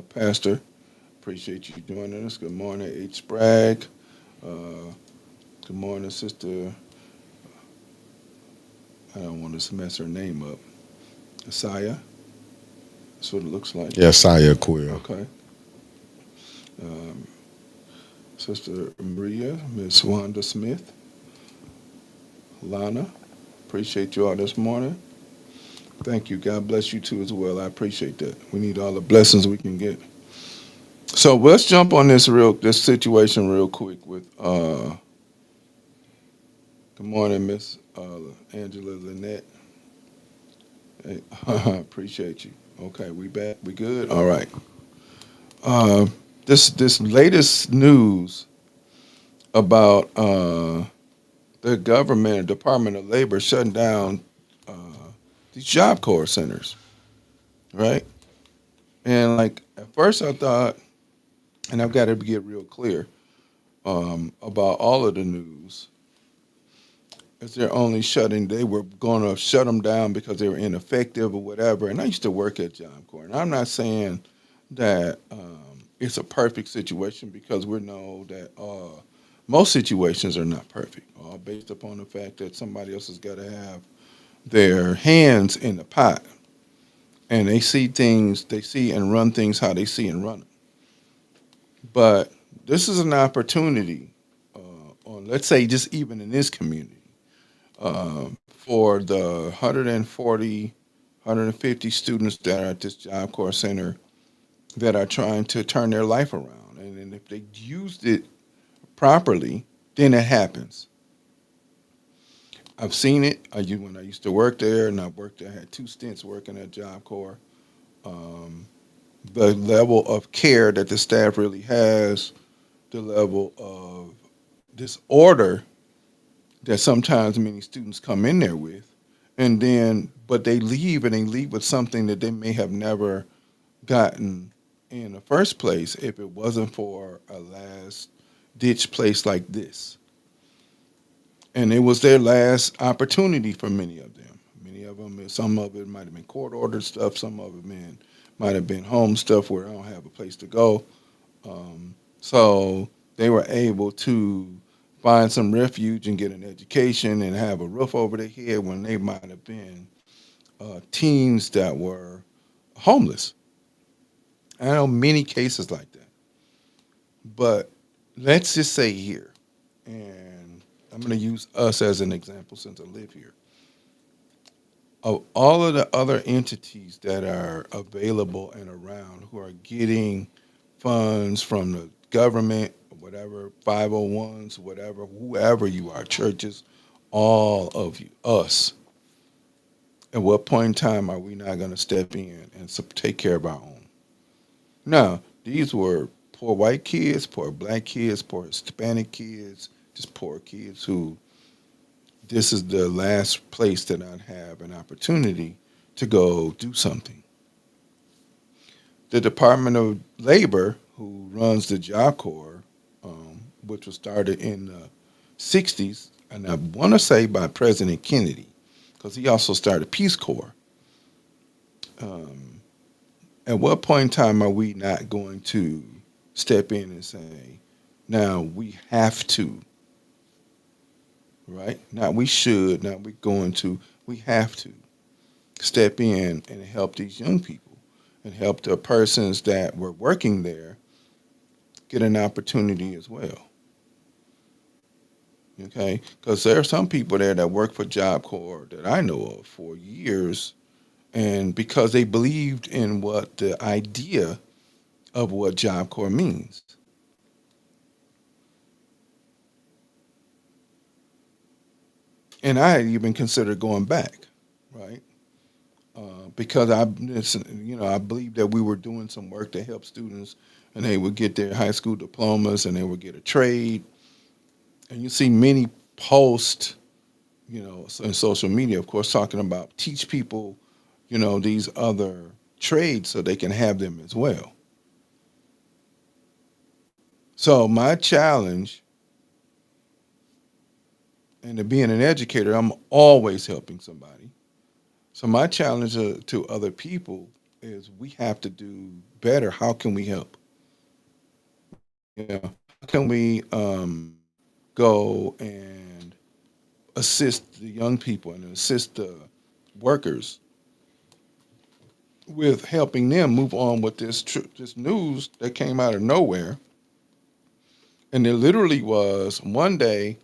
Pastor. Appreciate you joining us. Good morning, H. Spragg. Uh, good morning, Sister. I don't want to mess her name up. Asaya. That's what it looks like. Yeah, Saya Quill. Okay. Um, Sister Maria, Miss Wanda Smith, Lana. Appreciate you all this morning. Thank you. God bless you too as well. I appreciate that. We need all the blessings we can get. So let's jump on this situation real quick with good morning, Miss Angela Lynette. Hey, appreciate you. Okay, we back. We good. All right. Uh, this latest news about the government, Department of Labor, shutting down uh, these Job Corps centers, right? And like at first, I thought, and I've got to get real clear about all of the news. Is they're only shutting, they were going to shut them down because they were ineffective or whatever. And I used to work at Job Corps, and I'm not saying that it's a perfect situation because we know that most situations are not perfect, all based upon the fact that somebody else has got to have their hands in the pot and they see things, they see and run things how they see and run them. But this is an opportunity, on let's say just even in this community, for the 140, 150 students that are at this Job Corps Center that are trying to turn their life around. And if they used it properly, then it happens. I've seen it. When I used to work there, and I worked there, I had two stints working at Job Corps. Um, the level of care that the staff really has, the level of disorder that sometimes many students come in there with, and then but they leave and they leave with something that they may have never gotten in the first place if it wasn't for a last ditch place like this. And it was their last opportunity for many of them. Many of them, some of it might have been court ordered stuff, some of it might have been home stuff where I don't have a place to go. So they were able to find some refuge and get an education and have a roof over their head when they might have been teens that were homeless. I know many cases like that. But let's just say here, and I'm going to use us as an example since I live here. Of all of the other entities that are available and around who are getting funds from the government, whatever, 501s, whatever, whoever you are, churches, all of you, us, at what point in time are we not going to step in and take care of our own? Now, these were poor white kids, poor black kids, poor Hispanic kids, just poor kids who this is the last place that I'd have an opportunity to go do something. The Department of Labor, who runs the Job Corps, which was started in the 60s, and I want to say by President Kennedy, because he also started Peace Corps. Um, at what point in time are we not going to step in and say, now we have to, right? Now we should, now we're going to, we have to step in and help these young people and help the persons that were working there get an opportunity as well. Okay, because there are some people there that work for Job Corps that I know of for years, and because they believed in what the idea of what Job Corps means, and I had even considered going back, right? Because I believe that we were doing some work to help students, and they would get their high school diplomas, and they would get a trade. And you see many posts, in social media, of course, talking about teach people, these other trades so they can have them as well. So my challenge, and to being an educator, I'm always helping somebody. So my challenge to other people is we have to do better. How can we help? How can we go and assist the young people and assist the workers with helping them move on with this news that came out of nowhere. And it literally was one day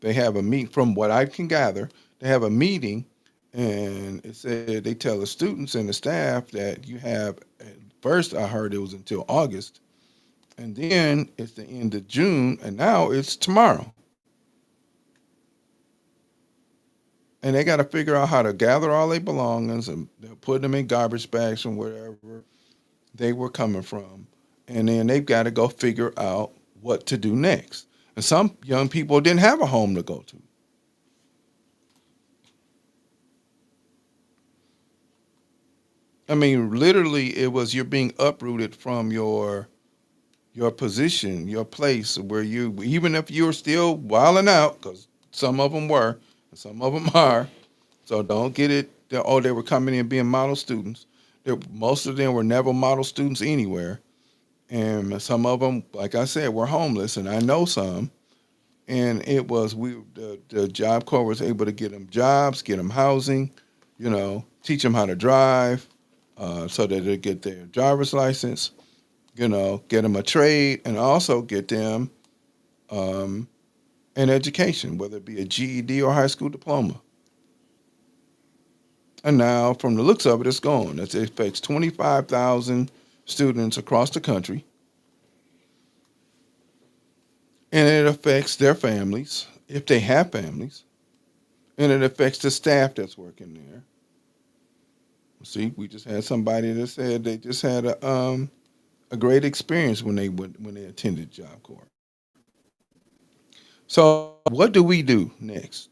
they have a meet. From what I can gather, they have a meeting, and it said they tell the students and the staff that you have. At first, I heard it was until August, and then it's the end of June, and now it's tomorrow. And they got to figure out how to gather all their belongings and they'll put them in garbage bags from wherever they were coming from. And then they've got to go figure out what to do next. And some young people didn't have a home to go to. I mean, literally, it was you're being uprooted from your position, your place where you, even if you're still wilding out, because some of them were, and some of them are. So don't get it that, oh, they were coming in being model students. Most of them were never model students anywhere. And some of them, like I said, were homeless, and I know some. And it was the Job Corps was able to get them jobs, get them housing, teach them how to drive, so that they get their driver's license, get them a trade, and also get them um, an education, whether it be a GED or high school diploma. And now, from the looks of it, it's gone. It affects 25,000 students across the country, and it affects their families, if they have families, and it affects the staff that's working there. See, we just had somebody that said they just had a great experience when they attended Job Corps. So, what do we do next?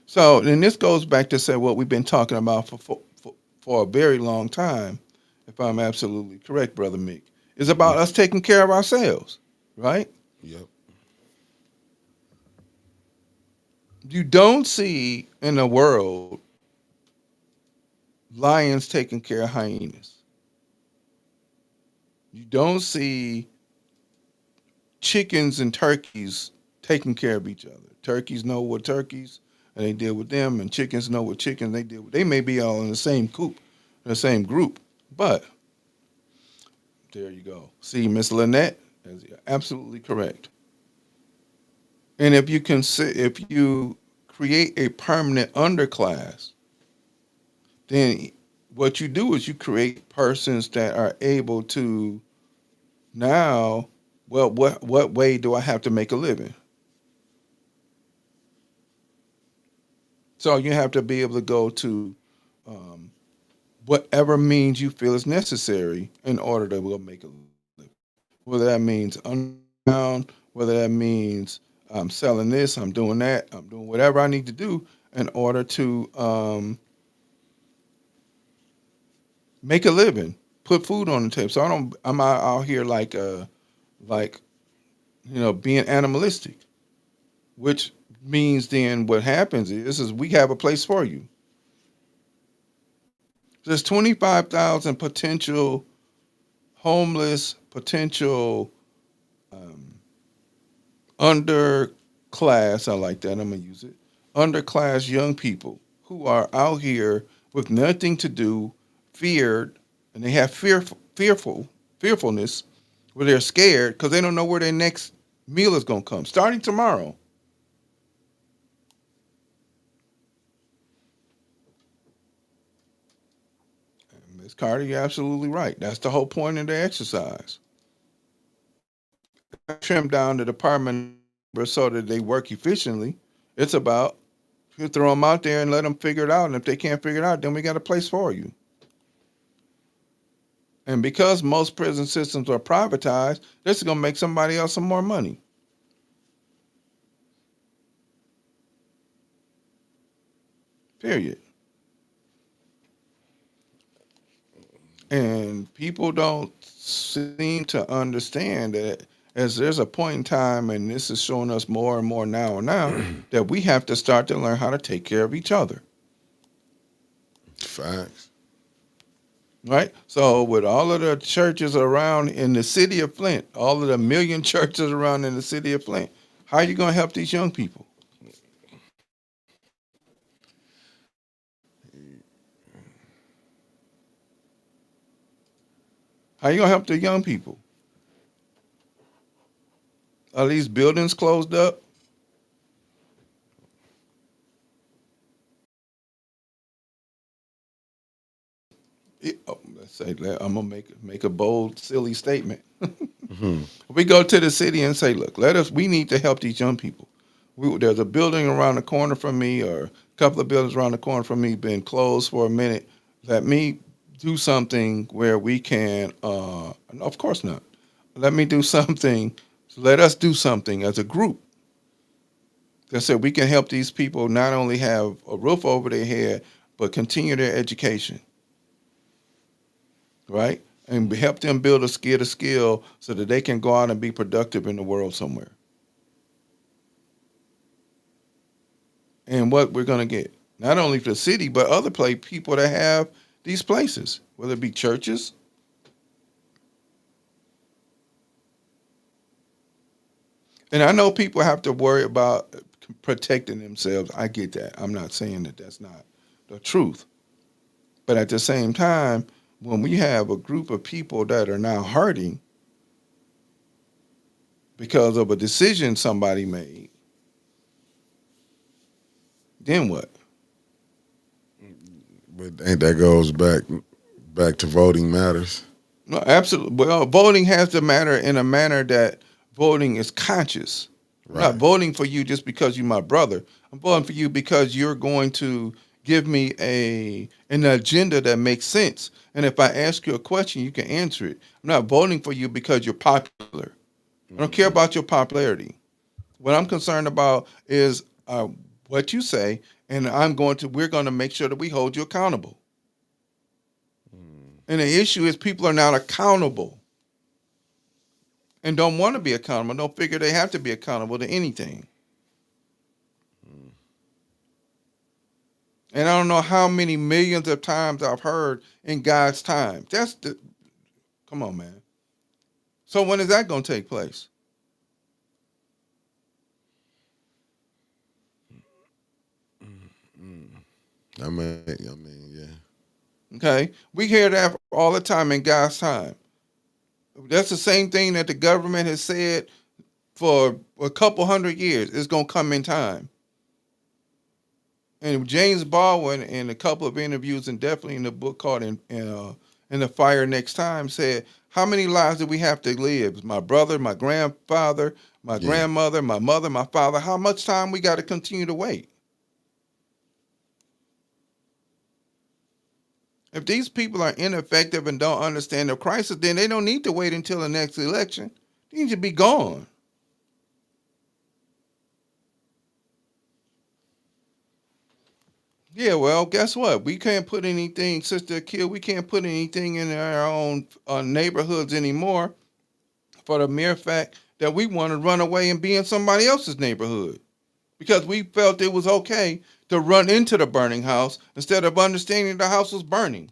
So, and this goes back to say what we've been talking about for a very long time, if I'm absolutely correct, Brother Mick. It's about us taking care of ourselves, right? Yep. You don't see in the world lions taking care of hyenas. You don't see chickens and turkeys taking care of each other. Turkeys know what turkeys, and they deal with them, and chickens know what chickens they deal with. They may be all in the same coop, the same group, but there you go. See, Miss Lynette is absolutely correct. And if you create a permanent underclass, then what you do is you create persons that are able to now, well, what way do I have to make a living? So you have to be able to go to um, whatever means you feel is necessary in order to go make a living. Whether that means underground, whether that means I'm selling this, I'm doing that, I'm doing whatever I need to do in order to make a living, put food on the table. So I'm out here like being animalistic, which means then what happens is we have a place for you. There's 25,000 potential homeless, potential um, underclass. I like that. I'm gonna use it. Underclass young people who are out here with nothing to do, feared, and they have fearfulness, where they're scared because they don't know where their next meal is gonna come. Starting tomorrow, Miss Carter, you're absolutely right. That's the whole point of the exercise. Trim down the department so that they work efficiently. It's about you throw them out there and let them figure it out. And if they can't figure it out, then we got a place for you. And because most prison systems are privatized, this is going to make somebody else some more money. Period. And people don't seem to understand that as there's a point in time, and this is showing us more and more now and now, that we have to start to learn how to take care of each other. Facts. right? So with all of the churches around in the city of Flint, all of the million churches around in the city of Flint, how are you going to help these young people? How you going to help the young people? Are these buildings closed up? Let's say I'm gonna make a bold, silly statement. Hmm. We go to the city and say, "Look, let us. We need to help these young people. There's a building around the corner from me, or a couple of buildings around the corner from me, been closed for a minute. Let me do something where we can. No, of course not. Let me do something. Let us do something as a group that said we can help these people not only have a roof over their head, but continue their education, right? And help them build a skill so that they can go out and be productive in the world somewhere. And what we're going to get, not only for the city, but other people that have these places, whether it be churches. And I know people have to worry about protecting themselves. I get that. I'm not saying that that's not the truth. But at the same time, when we have a group of people that are now hurting because of a decision somebody made, then what? But ain't that goes back to voting matters, No, absolutely. Well, voting has to matter in a manner that voting is conscious. I'm not right? voting for you just because you're my brother. I'm voting for you because you're going to give me an agenda that makes sense. And if I ask you a question, you can answer it. I'm not voting for you because you're popular. I don't care Hmm. about your popularity. What I'm concerned about is what you say, and we're going to make sure that we hold you accountable. And the issue is people are not accountable and don't want to be accountable. Don't figure they have to be accountable to anything. And I don't know how many millions of times I've heard in God's time. Come on, man. So when is that going to take place? Yeah. Okay, we hear that all the time in God's time. That's the same thing that the government has said for a couple hundred years. It's going to come in time. And James Baldwin, in a couple of interviews, and definitely in the book called "In the Fire Next Time," said, "How many lives do we have to live? My brother, my grandfather, my Yeah. grandmother, my mother, my father. How much time we got to continue to wait? If these people are ineffective and don't understand the crisis, then they don't need to wait until the next election. They need to be gone." Yeah, well, guess what? We can't put anything, Sister Kill, we can't put anything in our own neighborhoods anymore for the mere fact that we want to run away and be in somebody else's neighborhood because we felt it was okay to run into the burning house instead of understanding the house was burning.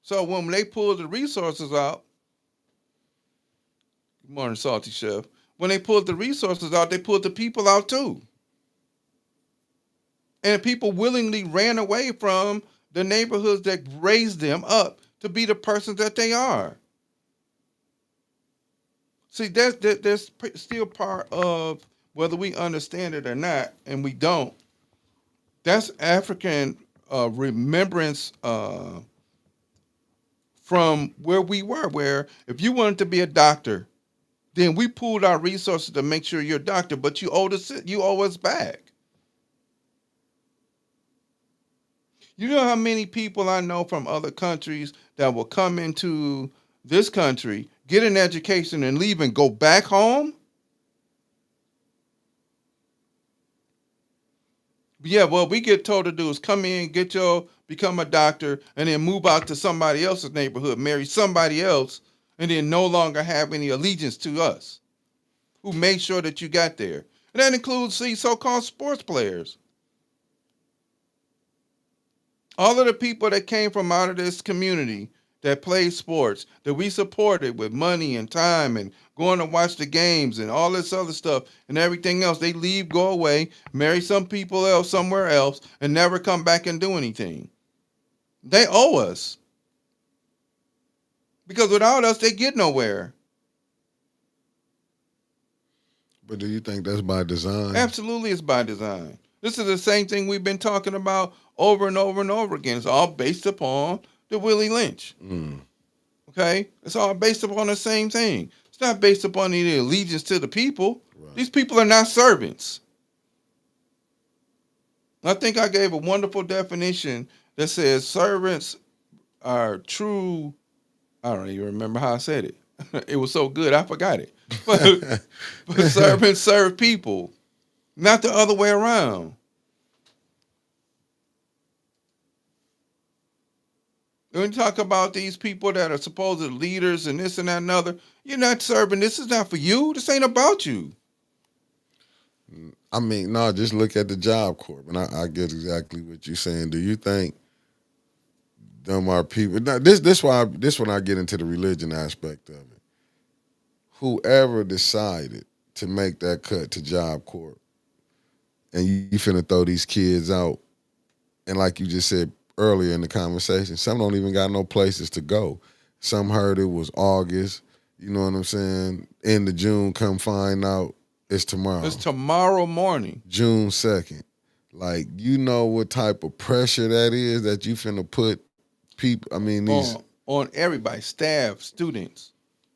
So when they pulled the resources out, good morning, Salty Chef. When they pulled the resources out, they pulled the people out too. And people willingly ran away from the neighborhoods that raised them up to be the persons that they are. See, that's still part of whether we understand it or not, and we don't. That's African remembrance from where we were. Where if you wanted to be a doctor, then we pooled our resources to make sure you're a doctor, but you owe us back. You know how many people I know from other countries that will come into this country, get an education, and leave and go back home? Yeah, what we get told to do is come in, become a doctor, and then move out to somebody else's neighborhood, marry somebody else, and then no longer have any allegiance to us, who made sure that you got there. And that includes, see, so-called sports players. All of the people that came from out of this community that played sports, that we supported with money and time and going to watch the games and all this other stuff and everything else, they leave, go away, marry some people else somewhere else, and never come back and do anything. They owe us. Because without us, they get nowhere. But do you think that's by design? Absolutely, it's by design. This is the same thing we've been talking about over and over and over again. It's all based upon the Willie Lynch. Mm. Okay? It's all based upon the same thing. It's not based upon any allegiance to the people. Right. These people are not servants. I think I gave a wonderful definition that says servants are true. I don't even remember how I said it. It was so good, I forgot it. But servants serve people, not the other way around. When you talk about these people that are supposed leaders and this and that and other, you're not serving. This is not for you. This ain't about you. I mean, no, just look at the Job Corps, and I get exactly what you're saying. Do you think them are people? Now, this when I get into the religion aspect of it. Whoever decided to make that cut to Job Corps, and you finna throw these kids out, and like you just said earlier in the conversation, some don't even got no places to go. Some heard it was August, you know what I'm saying? End of June, come find out it's tomorrow. It's tomorrow morning. June 2nd. Like, you know what type of pressure that is that you finna put people, I mean, these... On everybody, staff, students.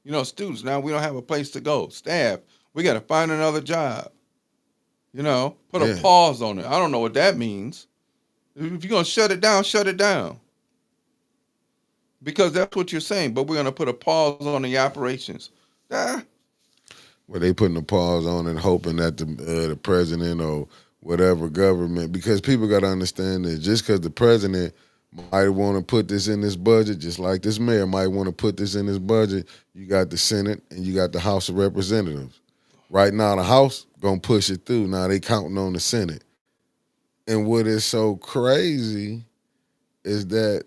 You know, students, now we don't have a place to go. Staff, we got to find another job. You know, put a pause on it. I don't know what that means. If you're going to shut it down, shut it down. Because that's what you're saying, but we're going to put a pause on the operations. Well, they putting a pause on it, hoping that the president or whatever government, because people got to understand that just because the president might want to put this in this budget, just like this mayor might want to put this in his budget, you got the Senate and you got the House of Representatives. Right now, the House going to push it through. Now they counting on the Senate. And what is so crazy is that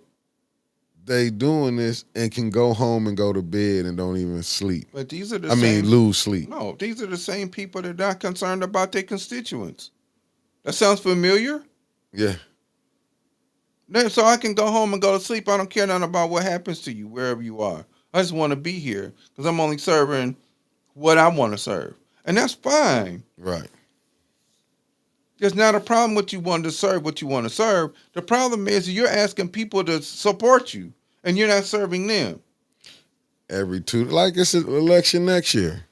they doing this and can go home and go to bed and don't even sleep. But these are lose sleep. No, these are the same people that are not concerned about their constituents. That sounds familiar? Yeah. So I can go home and go to sleep. I don't care nothing about what happens to you wherever you are. I just want to be here because I'm only serving what I want to serve. And that's fine. Right. There's not a problem with you wanting to serve what you want to serve. The problem is you're asking people to support you and you're not serving them. Like it's an election next year.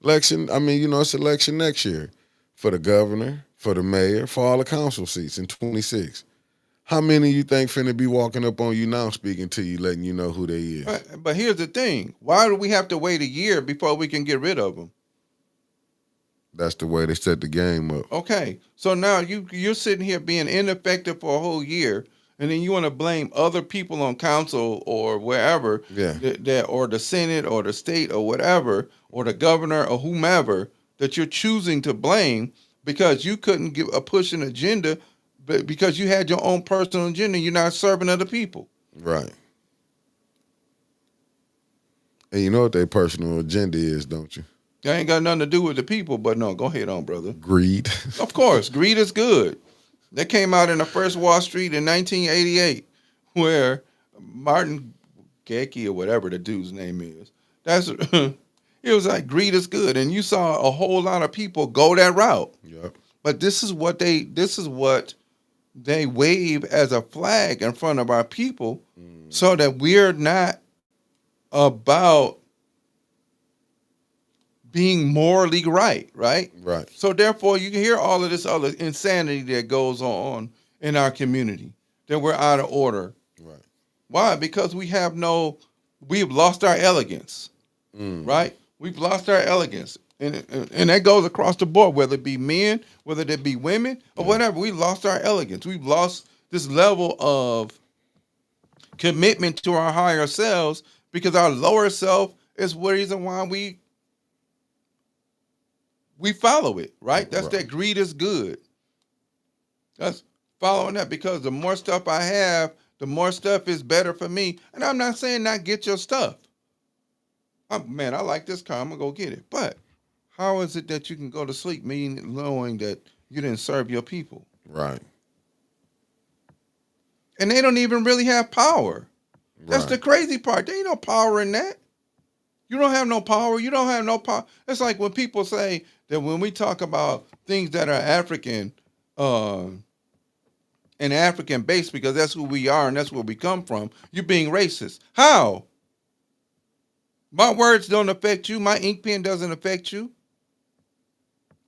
It's election next year for the governor, for the mayor, for all the council seats in 26. How many you think finna be walking up on you now speaking to you, letting you know who they is? But here's the thing. Why do we have to wait a year before we can get rid of them? That's the way they set the game up. Okay. So now you're sitting here being ineffective for a whole year, and then you want to blame other people on council or wherever, or the Senate or the state or whatever, or the governor or whomever that you're choosing to blame because you couldn't push an agenda. But because you had your own personal agenda, you're not serving other people. Right. And you know what their personal agenda is, don't you? That ain't got nothing to do with the people, but no, go ahead on, brother. Greed. Of course, greed is good. That came out in the first Wall Street in 1988, where Martin Gecki or whatever the dude's name is, it was like greed is good. And you saw a whole lot of people go that route. Yep. But this is what they wave as a flag in front of our people so that we're not about being morally right? Right. So therefore, you can hear all of this other insanity that goes on in our community, that we're out of order. Right. Why? Because we've lost our elegance, right? We've lost our elegance. And that goes across the board, whether it be men, whether it be women, or whatever. We lost our elegance. We've lost this level of commitment to our higher selves because our lower self is the reason why we follow it, right? That's that greed is good. following that because the more stuff I have, the more stuff is better for me. And I'm not saying not get your stuff. Man, I like this car. I'm gonna go get it. But how is it that you can go to sleep knowing that you didn't serve your people? Right. And they don't even really have power. That's the Right. crazy part. There ain't no power in that. You don't have no power. You don't have no power. It's like when people say that when we talk about things that are African, uh, and African based because that's who we are and that's where we come from, you're being racist. How? My words don't affect you. My ink pen doesn't affect you.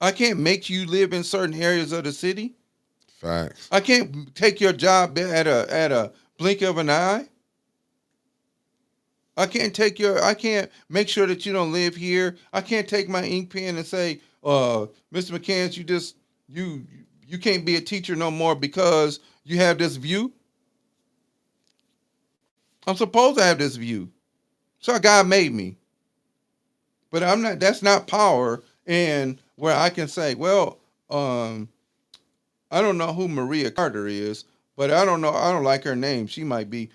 I can't make you live in certain areas of the city. Facts. I can't take your job at a blink of an eye. I can't make sure that you don't live here. I can't take my ink pen and say, Mr. McCants, you you can't be a teacher no more because you have this view. I'm supposed to have this view. So God made me. But I'm not that's not power and where I can say, well, um, I don't know who Maria Carter is, but I don't like her name. She might be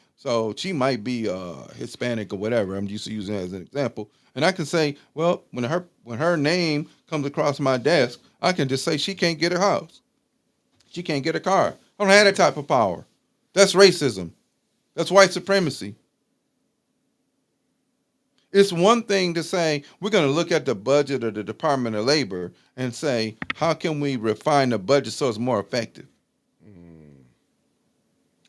Hispanic or whatever. I'm used to using that as an example. And I can say, well, when her name comes across my desk, I can just say she can't get a house. She can't get a car. I don't have that type of power. That's racism. That's white supremacy. It's one thing to say we're going to look at the budget of the Department of Labor and say, how can we refine the budget so it's more effective?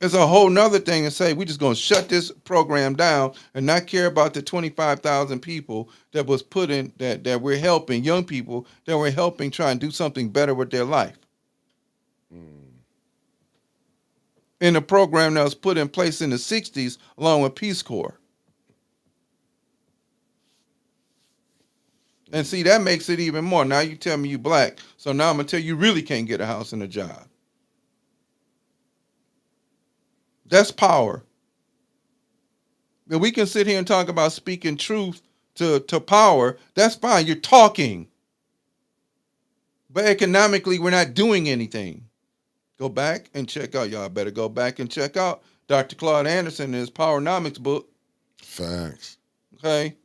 It's a whole nother thing to say we're just going to shut this program down and not care about the 25,000 people that was put in that we're helping, young people that we're helping try and do something better with their life. In a program that was put in place in the 60s along with Peace Corps. And see, that makes it even more. Now you tell me you black, so now I'm going to tell you really can't get a house and a job. That's power. And we can sit here and talk about speaking truth to power. That's fine. You're talking. But economically, we're not doing anything. Go back and check out. Y'all better go back and check out Dr. Claude Anderson and his Powernomics book. Facts. Okay.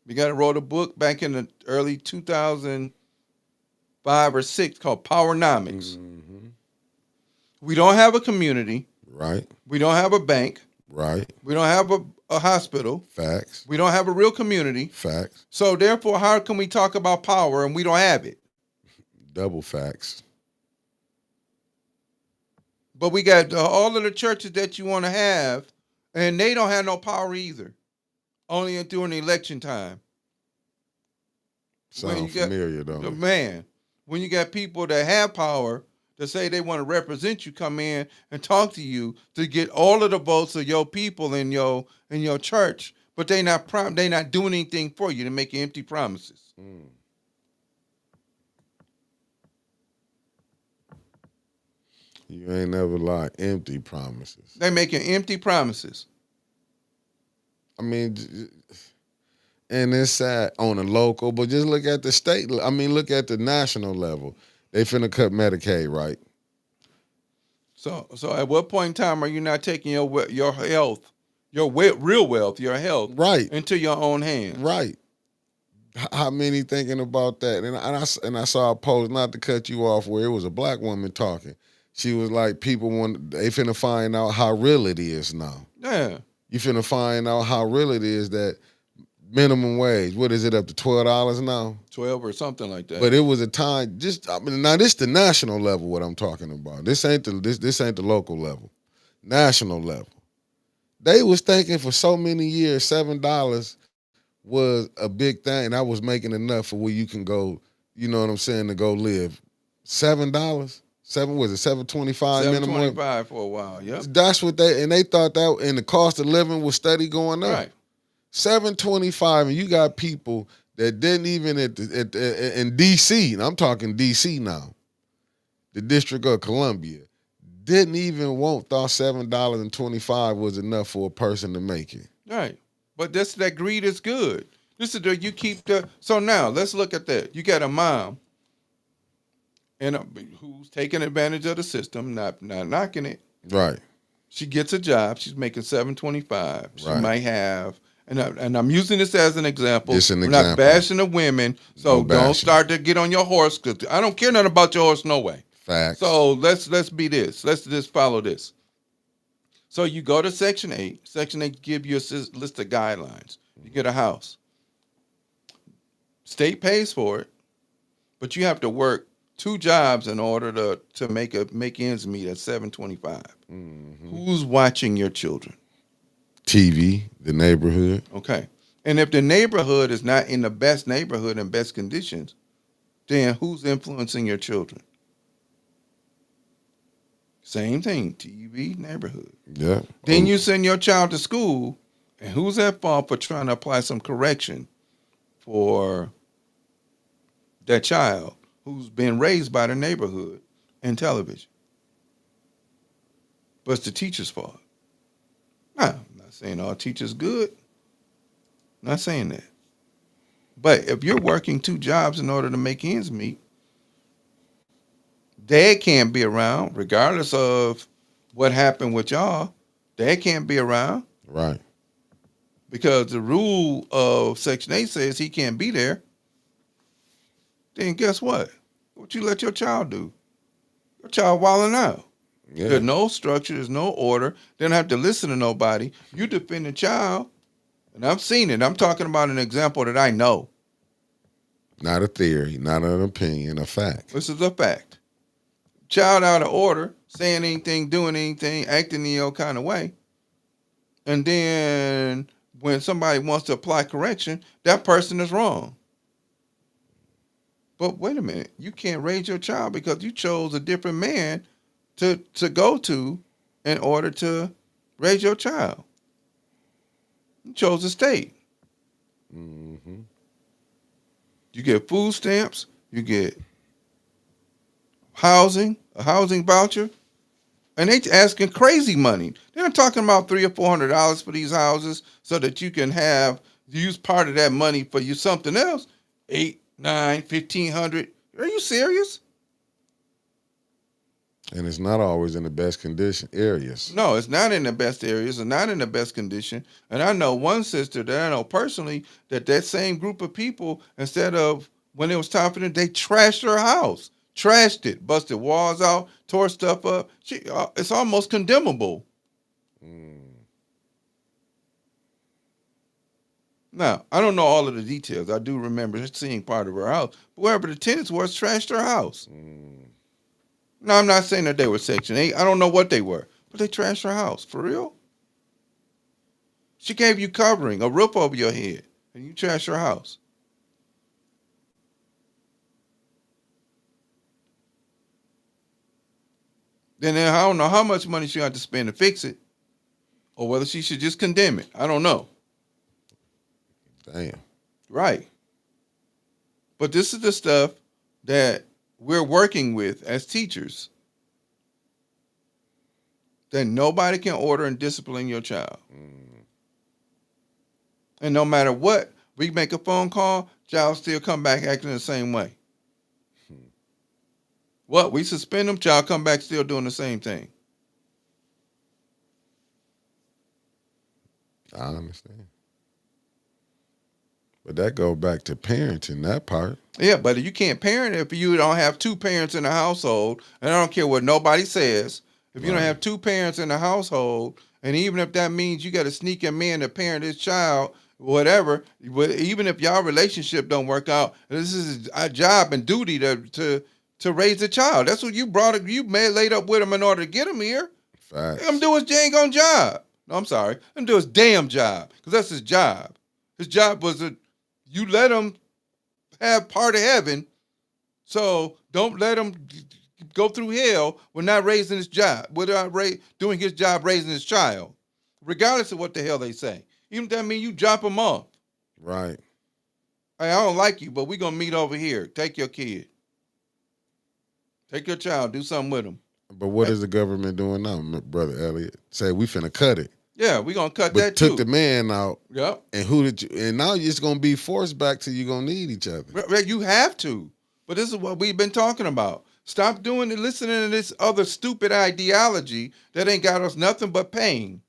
We got to wrote a book back in the early 2005 or 6 called Powernomics. Mm-hmm. We don't have a community. Right. We don't have a bank. Right. We don't have a hospital. Facts. We don't have a real community. Facts. So therefore, how can we talk about power and we don't have it? Double facts. But we got all of the churches that you want to have, and they don't have no power either. Only during the election time. Sound familiar, though. Man, when you got people that have power to say they want to represent you, come in and talk to you to get all of the votes of your people in your church, but they not doing anything for you. They make empty promises. You ain't never lied. Empty promises. They making empty promises. I mean, and it's sad on a local, but just look at the state. I mean, look at the national level. They finna cut Medicaid, right? So at what point in time are you not taking your health, real wealth, your health, right, into your own hands? Right. How many thinking about that? And I saw a post, not to cut you off, where it was a black woman talking. She was like, they finna find out how real it is now. Yeah. You finna find out how real it is that minimum wage, what is it, up to $12 now? 12 or something like that. But it was a time, now this the national level what I'm talking about. This ain't the local level. National level. They was thinking for so many years $7 was a big thing. That was making enough for where you can go, you know what I'm saying, to go live. $7? $7.25 minimum? $7.25 for a while, yep. That's what they thought that, and the cost of living was steady going up. Right. $7.25, and you got people that didn't even in D.C., and I'm talking D.C. now, the District of Columbia, didn't even thought $7.25 was enough for a person to make it. Right. But that greed is good. So now let's look at that. You got a mom and who's taking advantage of the system, not knocking it. Right. She gets a job. She's making $725. She Right. might have, and I'm using this as an example. Just an We're not example. bashing the women, so No don't bashing. start to get on your horse because I don't care nothing about your horse no way. Facts. So let's be this. Let's just follow this. So you go to Section 8. Section 8 give you a list of guidelines. You get a house. State pays for it, but you have to work 2 jobs in order to make ends meet at $725. Who's watching your children? TV, the neighborhood. Okay. And if the neighborhood is not in the best neighborhood and best conditions, then who's influencing your children? Same thing, TV, neighborhood. Yeah. Then you send your child to school, and who's at fault for trying to apply some correction for that child who's been raised by the neighborhood and television? But it's the teacher's fault. Nah, I'm not saying all teachers good. Not saying that. But if you're working 2 jobs in order to make ends meet, dad can't be around, regardless of what happened with y'all. Dad can't be around Right. because the rule of Section 8 says he can't be there. Then guess what? What you let your child do? Your child wilding out. Yeah. There's no structure, there's no order. They don't have to listen to nobody. You defend the child, and I've seen it. I'm talking about an example that I know. Not a theory, not an opinion, a fact. This is a fact. Child out of order, saying anything, doing anything, acting in your kind of way. And then when somebody wants to apply correction, that person is wrong. But wait a minute, you can't raise your child because you chose a different man to go to in order to raise your child. You chose a state. Mm-hmm. You get food stamps, you get housing, a housing voucher, and they asking crazy money. They're talking about $300 or $400 for these houses so that you can use part of that money for you something else. 8, 9, 1,500. Are you serious? And it's not always in the best condition areas. No, it's not in the best areas and not in the best condition. And I know one sister that I know personally that same group of people, instead of when it was time for them, they trashed her house, trashed it, busted walls out, tore stuff up. It's almost condemnable. Now, I don't know all of the details. I do remember seeing part of her house. But wherever the tenants was, trashed her house. Now, I'm not saying that they were Section 8. I don't know what they were. But they trashed her house. For real? She gave you covering, a roof over your head, and you trashed her house. Then I don't know how much money she got to spend to fix it, or whether she should just condemn it. I don't know. Damn. Right. But this is the stuff that we're working with as teachers. That nobody can order and discipline your child. And no matter what, we make a phone call, child still come back acting the same way. What? We suspend them, child come back still doing the same thing. I understand. But that go back to parenting, that part. Yeah, but you can't parent if you don't have 2 parents in the household. And I don't care what nobody says. If you don't have 2 parents in the household, and even if that means you got to sneak a man to parent his child, whatever, even if y'all relationship don't work out, this is a job and duty to raise a child. That's what you brought. You laid up with him in order to get him here. Facts. Let him do his dang on job. No, I'm sorry. Let him do his damn job, because that's his job. His job was you let him have part of heaven, so don't let him go through hell with not raising his job, without doing his job raising his child, regardless of what the hell they say. Even if that means you drop him off. Right. Hey, I don't like you, but we're going to meet over here. Take your kid. Take your child. Do something with him. But what is the government doing now, Brother Elliott? Say we finna cut it. Yeah, we're going to cut But that took too. the man out. Yep. And who did you? And now it's gonna be forced back to you gonna need each other. You have to. But this is what we've been talking about. Stop doing it, listening to this other stupid ideology that ain't got us nothing but pain.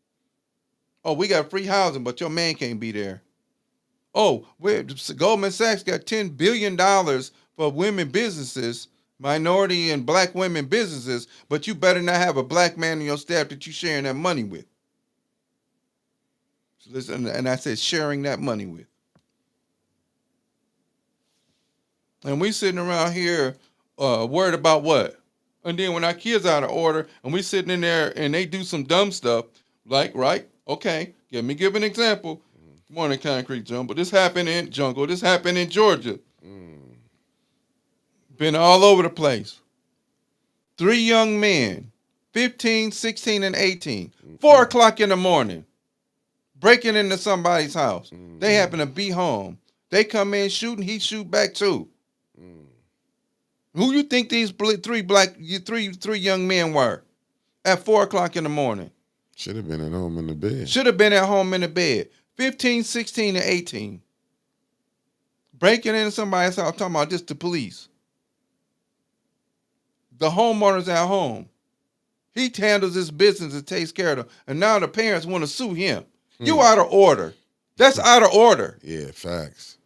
Oh, we got free housing, but your man can't be there. Oh, Goldman Sachs got $10 billion for women businesses, minority and black women businesses, but you better not have a black man on your staff that you sharing that money with. So listen, and I said sharing that money with. And we sitting around here worried about what? And then when our kids out of order and we sitting in there and they do some dumb stuff, like, right, okay, give an example. Morning concrete jungle. This happened in jungle. This happened in Georgia. Been all over the place. 3 young men, 15, 16, and 18, 4 o'clock in the morning, breaking into somebody's house. They happen to be home. They come in shooting, he shoot back too. Who you think these three young men were at 4 o'clock in the morning? Should have been at home in the bed. Should have been at home in the bed. 15, 16, and 18. Breaking into somebody's house, talking about just the police. The homeowner's at home. He handles his business and takes care of them. And now the parents want to sue him. You out of order. That's out of order. Yeah, facts.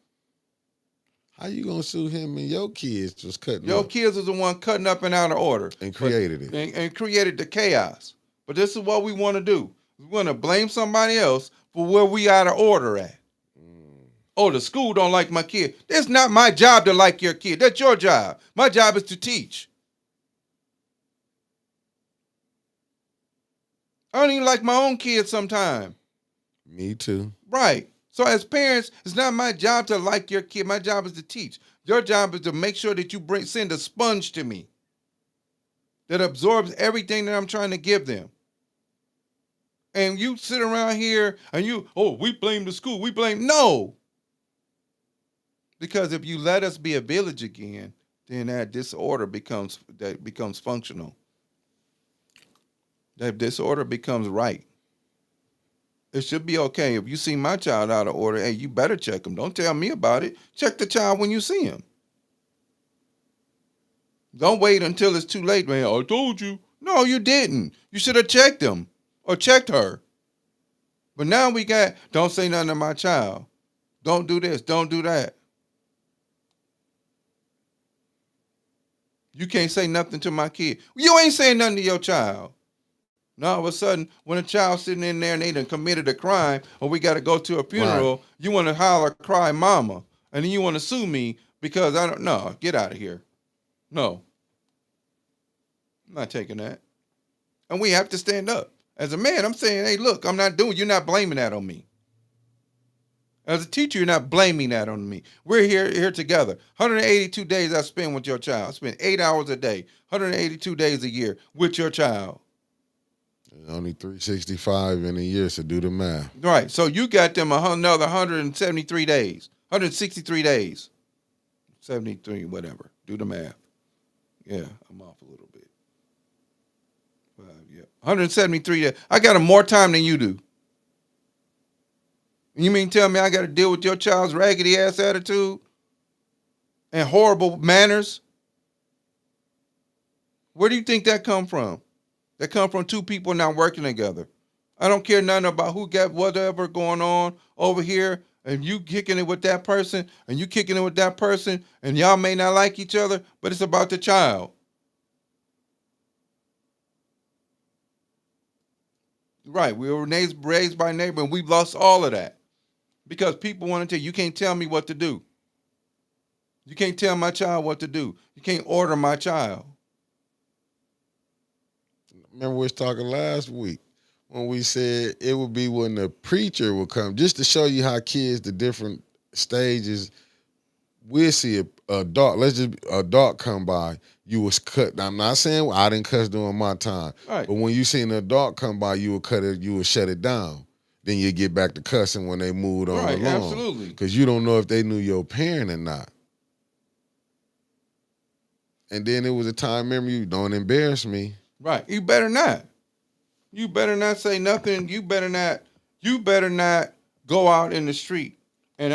How you gonna sue him and your kids was cutting Your up? kids is the one cutting up and out of order. And created it. And created the chaos. But this is what we want to do. We want to blame somebody else for where we out of order at. Oh, the school don't like my kid. It's not my job to like your kid. That's your job. My job is to teach. I don't even like my own kids sometimes. Me too. Right. So as parents, it's not my job to like your kid. My job is to teach. Your job is to make sure that you send a sponge to me that absorbs everything that I'm trying to give them. And you sit around here and we blame the school. No. Because if you let us be a village again, then that disorder becomes functional. That disorder becomes right. It should be okay. If you see my child out of order, hey, you better check him. Don't tell me about it. Check the child when you see him. Don't wait until it's too late, man. I told you. No, you didn't. You should have checked him or checked her. But now don't say nothing to my child. Don't do this. Don't do that. You can't say nothing to my kid. You ain't saying nothing to your child. Now all of a sudden, when a child's sitting in there and they done committed a crime, or we got to go to a funeral, right, you want to holler, cry, mama, and then you want to sue me because get out of here. No. I'm not taking that. And we have to stand up. As a man, I'm saying, hey, look, you're not blaming that on me. As a teacher, you're not blaming that on me. We're here together. 182 days I spend with your child. I spend 8 hours a day, 182 days a year with your child. Only 365 in a year, so do the math. Right. So you got them another 173 days, 163 days, 73, whatever. Do the math. Yeah, I'm off a little bit. 173 days. I got more time than you do. You mean tell me I got to deal with your child's raggedy ass attitude and horrible manners? Where do you think that come from? That come from 2 people not working together. I don't care nothing about who got whatever going on over here, and you kicking it with that person, and you kicking it with that person, and y'all may not like each other, but it's about the child. Right, we were raised by neighbor, and we've lost all of that. Because people want to tell you can't tell me what to do. You can't tell my child what to do. You can't order my child. Remember we was talking last week when we said it would be when the preacher would come, just to show you how kids, the different stages, we'll see a dog come by, you was cut. I'm not saying I didn't cuss during my time, right, but when you seen a dog come by, you would cut it, you would shut it down. Then you get back to cussing when they moved on along. Absolutely. Because you don't know if they knew your parent or not. And then it was a time, remember, you don't embarrass me. Right. You better not. You better not say nothing. You better not go out in the street and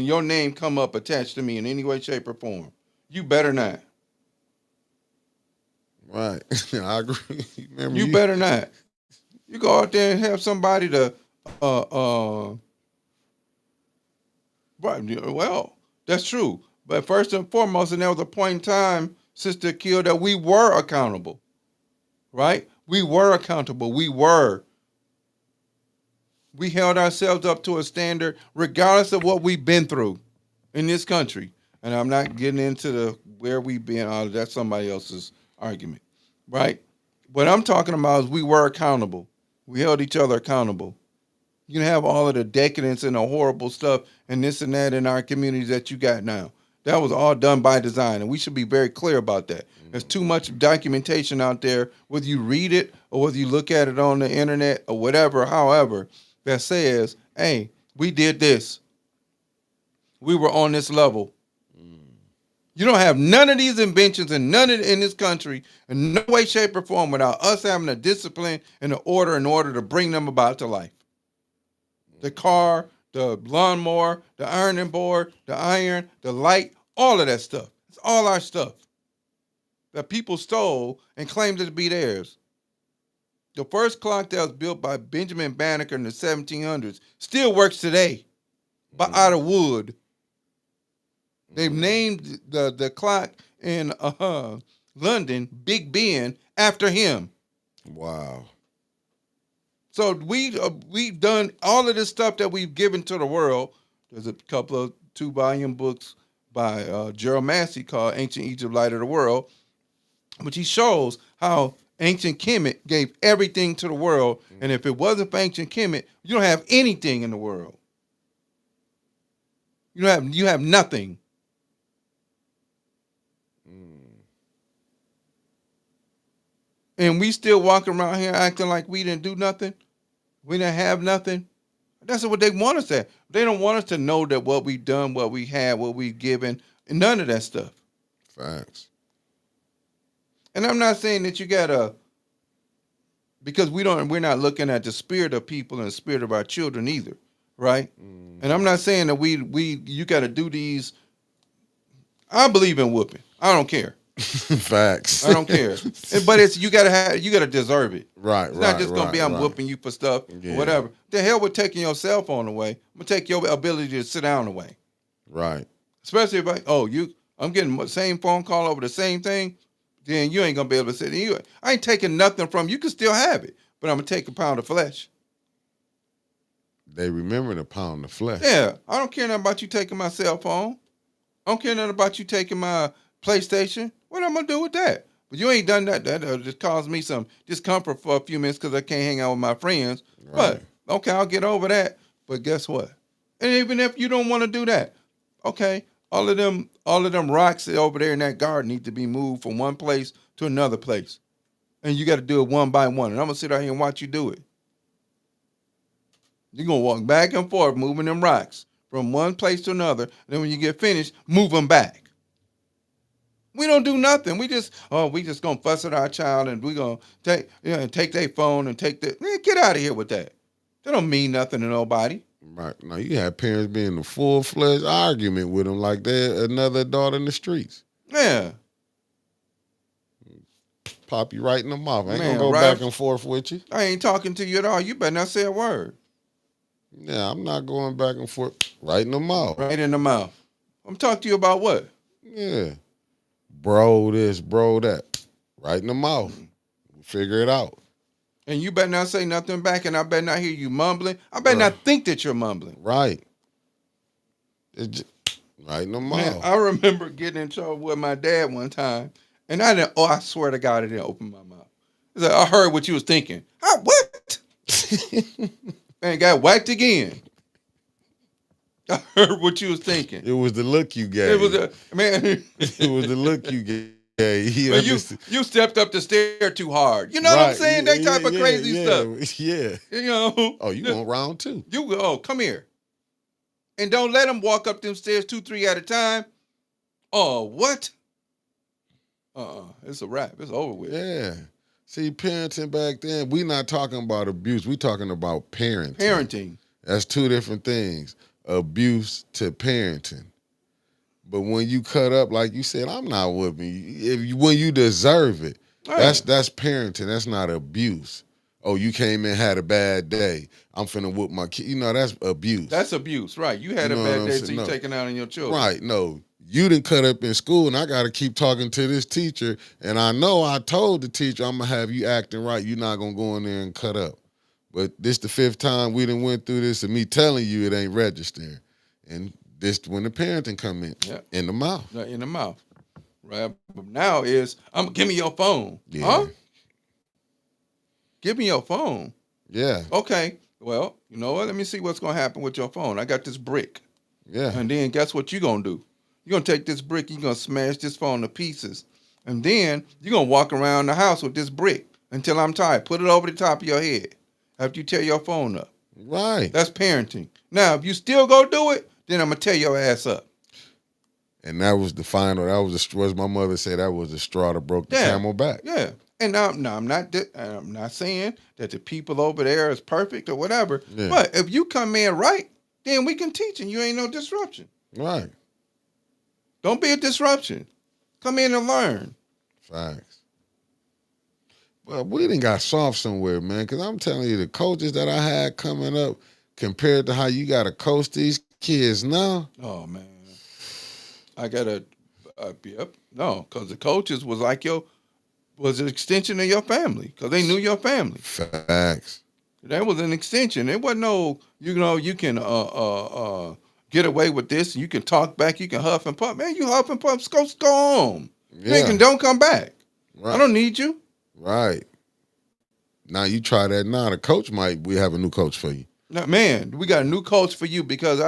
your name come up attached to me in any way, shape, or form. You better not. Right. I agree. Remember You you? better not. You go out there and have somebody to, uh, uh, right, well, that's true. But first and foremost, and there was a point in time, Sister Kill, that we were accountable, right? We were accountable. We held ourselves up to a standard regardless of what we've been through in this country. And I'm not getting into the where we've been. That's somebody else's argument, right? What I'm talking about is we were accountable. We held each other accountable. You have all of the decadence and the horrible stuff and this and that in our communities that you got now. That was all done by design, and we should be very clear about that. There's too much documentation out there, whether you read it or whether you look at it on the internet or whatever, however, that says, hey, we did this. We were on this level. You don't have none of these inventions and none of it in this country in no way, shape, or form without us having the discipline and the order in order to bring them about to life. The car, the lawnmower, the ironing board, the iron, the light, all of that stuff. It's all our stuff that people stole and claimed it to be theirs. The first clock that was built by Benjamin Banneker in the 1700s still works today, but out of wood. They've named the clock in London Big Ben after him. Wow. So we've done all of this stuff that we've given to the world. There's a couple of 2-volume books by Gerald Massey called Ancient Egypt, Light of the World, which he shows how ancient Kemet gave everything to the world, and if it wasn't for ancient Kemet, you don't have anything in the world. You have nothing. And we still walking around here acting like we didn't do nothing. We didn't have nothing. That's what they want us to. They don't want us to know that what we've done, what we had, what we've given, and none of that stuff. Facts. And I'm not saying that you gotta, because we're not looking at the spirit of people and the spirit of our children either, right? And I'm not saying that you gotta do these. I believe in whooping. I don't care. Facts. I don't care. But you gotta deserve it. Right, It's right. not just gonna be I'm whooping you for stuff or whatever. The hell with taking your cell phone away. I'm gonna take your ability to sit down away. Right. Especially if I'm getting the same phone call over the same thing, then you ain't gonna be able to sit there. I ain't taking nothing from you. You can still have it, but I'm gonna take a pound of flesh. They remember the pound of flesh. Yeah, I don't care nothing about you taking my cell phone. I don't care nothing about you taking my PlayStation. What am I gonna do with that? But you ain't done that. That just caused me some discomfort for a few minutes because I can't hang out with my friends. Right. But okay, I'll get over that. But guess what? And even if you don't want to do that, okay, all of them rocks over there in that garden need to be moved from one place to another place, and you got to do it one by one. And I'm gonna sit out here and watch you do it. You're gonna walk back and forth, moving them rocks from one place to another. And then when you get finished, move them back. We don't do nothing. We just gonna fuss at our child and we gonna take their phone and take the man, get out of here with that. That don't mean nothing to nobody. Right. Now you have parents being in a full-fledged argument with them like they're another adult in the streets. Yeah. Pop you right in the mouth. I ain't Man, gonna go right back and forth with you. I ain't talking to you at all. You better not say a word. Yeah, I'm not going back and forth. Right in the mouth. Right in the mouth. I'm talking to you about what? Yeah. Bro this, bro that. Right in the mouth. Figure it out. And you better not say nothing back, and I better not hear you mumbling. I better not think that you're mumbling. Right. Right in the mouth. Man, I remember getting in trouble with my dad one time, and I swear to God, I didn't open my mouth. He's like, I heard what you was thinking. What? Man, got whacked again. I heard what you was thinking. It was the look you gave. It was man. It was the look you gave. But you stepped up the stair too hard. You know what I'm saying? That type of crazy stuff. Yeah. You know. Oh, you want round two? Come here. And don't let them walk up them stairs 2-3 at a time. Oh, what? It's a wrap. It's over with. Yeah. See, parenting back then, we not talking about abuse. We talking about parenting. Parenting. That's two different things. Abuse to parenting. But when you cut up, like you said, I'm not whooping you. When you deserve it. Yeah. That's parenting. That's not abuse. Oh, you came in had a bad day. I'm finna whoop my kid. That's abuse. That's abuse, right? You You had a know what bad I'm day, so saying? you No. taking out on your children. Right. No. You didn't cut up in school, and I got to keep talking to this teacher. And I know I told the teacher I'm gonna have you acting right. You're not gonna go in there and cut up. But this the fifth time we done went through this, and me telling you it ain't registering. And this when the parenting come Yeah, in the mouth. in the mouth, right? But now give me your phone, Yeah. huh? Give me your phone. Yeah. Okay. Well, you know what? Let me see what's gonna happen with your phone. I got this brick, Yeah. and then guess what you gonna do? You're gonna take this brick. You're gonna smash this phone to pieces, and then you're gonna walk around the house with this brick until I'm tired. Put it over the top of your head after you tear your phone up. Right. That's parenting. Now, if you still go do it, then I'm gonna tear your ass up. And that was the final. That was as my mother said, that was the straw that broke the camel back. Yeah. And now, I'm not saying that the people over there is perfect or whatever. Yeah. But if you come in right, then we can teach and you ain't no disruption. Right. Don't be a disruption. Come in and learn. Facts. Well, we done got soft somewhere, man, because I'm telling you, the coaches that I had coming up compared to how you got to coach these kids now. Oh, man. I got to, yep. No, because the coaches was was an extension of your family because they knew your family. Facts. That was an extension. It wasn't no, you can get away with this. You can talk back. You can huff and puff. Man, you huff and puff. Go home. Yeah. Man, don't come back. Right. I don't need you. Right. Now you try that now. The coach we have a new coach for you. Now, man, we got a new coach for you because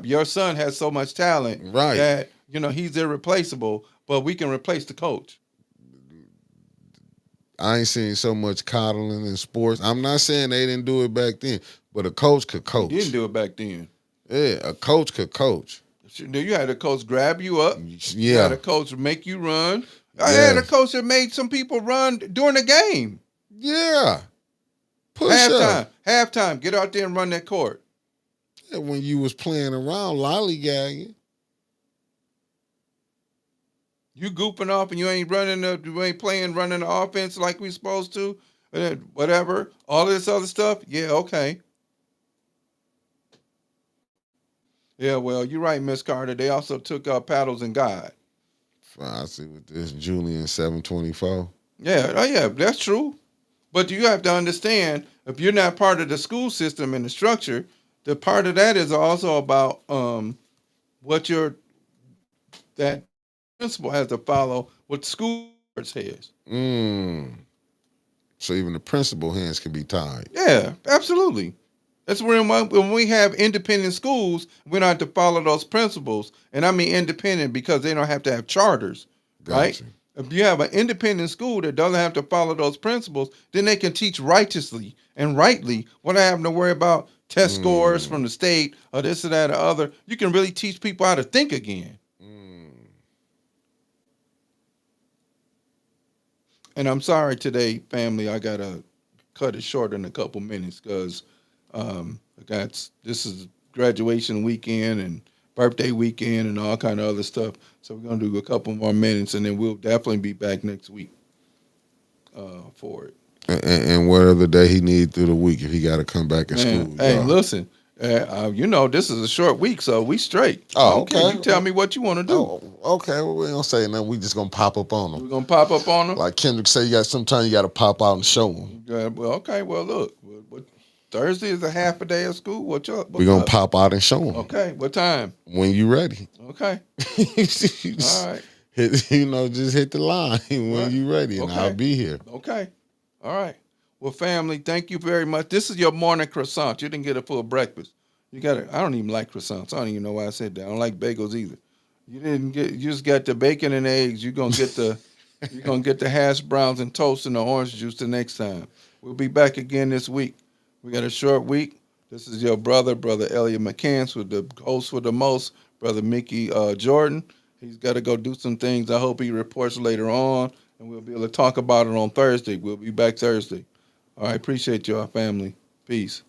your son has so much talent Right. that, he's irreplaceable, but we can replace the coach. I ain't seen so much coddling in sports. I'm not saying they didn't do it back then, but a coach could coach. He didn't do it back then. Yeah, a coach could coach. You had a coach grab you up. Yeah. You had a coach make you run. I had a coach that made some people run during the game. Yeah. Push up. Halftime. Get out there and run that court. Yeah, when you was playing around lollygagging. You goofing off and you ain't running running the offense like we supposed to, whatever, all this other stuff. Yeah, okay. Yeah, well, you're right, Miss Carter. They also took paddles and guide. I see with this Julian 724. Yeah, that's true. But you have to understand, if you're not part of the school system and the structure, the part of that is also about that principal has to follow what the school board says. So even the principal hands can be tied. Yeah, absolutely. That's when we have independent schools, we don't have to follow those principles. And I mean independent because they don't have to have charters, right? Gotcha. If you have an independent school that doesn't have to follow those principles, then they can teach righteously and rightly without having to worry about test scores from the state or this or that or other. You can really teach people how to think again. And I'm sorry today, family, I got to cut it short in a couple minutes because this is graduation weekend and birthday weekend and all kind of other stuff. So we're going to do a couple more minutes and then we'll definitely be back next week for it. And what other day he need through the week if he got to come back in school? Hey, listen, this is a short week, so we straight. Oh, okay. You tell me what you want to do. Oh, okay. Well, we don't say nothing. We just going to pop up on them. We're going to pop up on them? Like Kendrick say, sometimes you got to pop out and show them. Well, okay. Well, look, Thursday is a half a day of school. We're going to pop out and show them. Okay. What time? When you ready. Okay. All right. Just hit the line when you ready, and I'll be here. Okay. All right. Well, family, thank you very much. This is your morning croissant. You didn't get a full breakfast. I don't even like croissants. I don't even know why I said that. I don't like bagels either. You just got the bacon and eggs. You're gonna get the hash browns and toast and the orange juice the next time. We'll be back again this week. We got a short week. This is your brother Elliott McCants, with the host for the most, Brother Mickey Jordan. He's got to go do some things. I hope he reports later on, and we'll be able to talk about it on Thursday. We'll be back Thursday. All right, appreciate y'all, family. Peace.